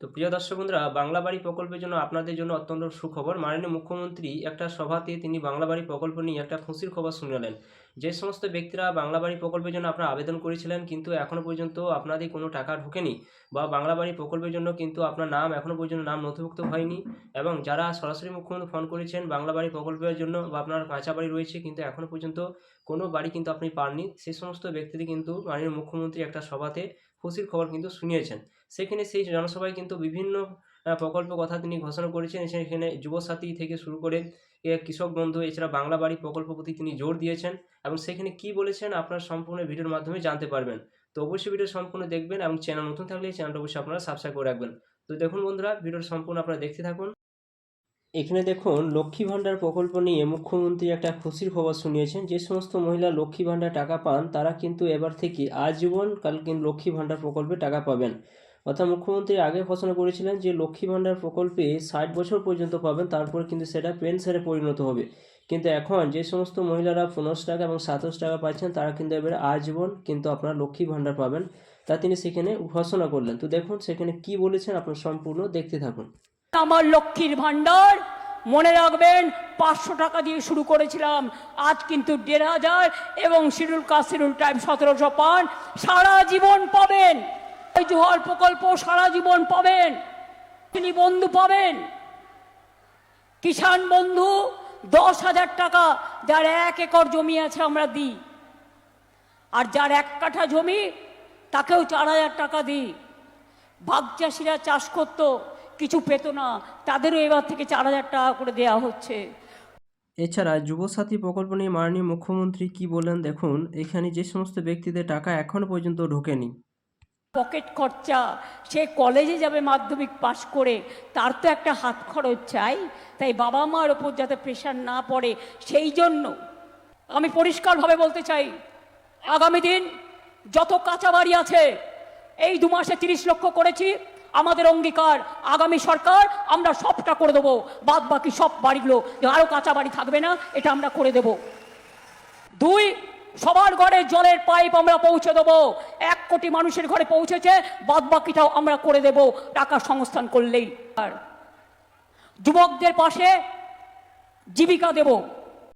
তো প্রিয় দর্শক বন্ধুরা, বাংলা বাড়ি প্রকল্পের জন্য আপনাদের জন্য অত্যন্ত সুখবর। মাননীয় মুখ্যমন্ত্রী একটা সভাতে তিনি বাংলা বাড়ি প্রকল্প নিয়ে একটা খুশির খবর শুনালেন। যে সমস্ত ব্যক্তিরা বাংলা বাড়ি প্রকল্পের জন্য আপনারা আবেদন করেছিলেন কিন্তু এখনও পর্যন্ত আপনাদের কোনো টাকা ঢোকেনি, বা বাংলা বাড়ি প্রকল্পের জন্য কিন্তু আপনার নাম এখনও পর্যন্ত নাম নথিভুক্ত হয়নি, এবং যারা সরাসরি মুখ্যমন্ত্রী ফোন করেছেন বাংলা বাড়ি প্রকল্পের জন্য, বা আপনার কাঁচা বাড়ি রয়েছে কিন্তু এখনও পর্যন্ত কোনো বাড়ি কিন্তু আপনি পাননি, সেই সমস্ত ব্যক্তিদের কিন্তু মাননীয় মুখ্যমন্ত্রী একটা সভাতে খুশির খবর কিন্তু শুনিয়েছেন। সেখানে সেই জনসভায় কিন্তু বিভিন্ন প্রকল্প কথা তিনি ঘোষণা করেছেন। সেখানে যুবসাথী থেকে শুরু করে কৃষক বন্ধু, এছাড়া বাংলা বাড়ি প্রকল্প প্রতি তিনি জোর দিয়েছেন, এবং সেখানে কি বলেছেন আপনারা সম্পূর্ণ ভিডিওর মাধ্যমে জানতে পারবেন। তো অবশ্যই ভিডিও সম্পূর্ণ দেখবেন, এবং চ্যানেল নতুন থাকলে এই চ্যানেলটা অবশ্যই আপনারা সাবস্ক্রাইব করে রাখবেন। তো দেখুন বন্ধুরা, ভিডিওর সম্পূর্ণ আপনারা দেখতে থাকুন। এখানে দেখুন, লক্ষ্মী ভাণ্ডার প্রকল্প নিয়ে মুখ্যমন্ত্রী একটা খুশির খবর শুনিয়েছেন। যে সমস্ত মহিলা লক্ষ্মী ভাণ্ডার টাকা পান তারা কিন্তু এবার থেকে আজীবন কাল কিন্তু লক্ষ্মী ভাণ্ডার প্রকল্পে টাকা পাবেন। অর্থাৎ মুখ্যমন্ত্রী আগে ঘোষণা করেছিলেন যে লক্ষ্মী ভাণ্ডার প্রকল্পে 60 বছর পর্যন্ত পাবেন, তারপর কিন্তু সেটা পেনশনে পরিণত হবে। কিন্তু এখন যে সমস্ত মহিলারা 15 টাকা এবং 27 টাকা পাচ্ছেন তারা কিন্তু এবারে আজীবন কিন্তু আপনারা লক্ষ্মী ভাণ্ডার পাবেন, তা তিনি সেখানে ঘোষণা করলেন। তো দেখুন সেখানে কি বলেছেন, আপনার সম্পূর্ণ দেখতে থাকুন। আমার লক্ষ্মীর ভান্ডার মনে রাখবেন, 500 টাকা দিয়ে শুরু করেছিলাম, আজ কিন্তু 1500, এবং শিডিউল কাস্ট শিডিউল ট্রাইব 1700 পান, সারা জীবন পাবেন। এই জোহর প্রকল্প সারা জীবন পাবেন। তিনি বন্ধু পাবেন, কিষাণ বন্ধু 10,000 টাকা, যার 1 একর জমি আছে আমরা দিই, আর যার 1 কাঠা জমি তাকেও 4,000 টাকা দিই। ভাগ চাষিরা চাষ করতো, কিছু পেত না, তাদেরও এবার থেকে 4,000 টাকা করে দেওয়া হচ্ছে। এছাড়া যুবসাথী প্রকল্প নিয়ে মাননীয় মুখ্যমন্ত্রী কি বলেন দেখুন। এখানে যে সমস্ত ব্যক্তিদের টাকা এখনো পর্যন্ত ঢোকেনি, পকেট খরচা, সে কলেজে যাবে মাধ্যমিক পাশ করে, তার তো একটা হাত খরচ চাই, তাই বাবা মার ওপর যাতে প্রেশার না পড়ে সেই জন্য আমি পরিষ্কারভাবে বলতে চাই, আগামী দিন যত কাঁচা বাড়ি আছে, এই 2 মাসে 30 লক্ষ করেছি, আমাদের অঙ্গীকার আগামী সরকার আমরা সবটা করে দেবো, বাদ বাকি সব বাড়িগুলো আরও কাঁচা বাড়ি থাকবে না, এটা আমরা করে দেব। 2, সবার ঘরে জলের পাইপ আমরা পৌঁছে দেবো, 1 কোটি মানুষের ঘরে পৌঁছেছে, বাদ বাকিটাও আমরা করে দেব টাকা সংস্থান করলেই। আর যুবকদের পাশে জীবিকা দেব।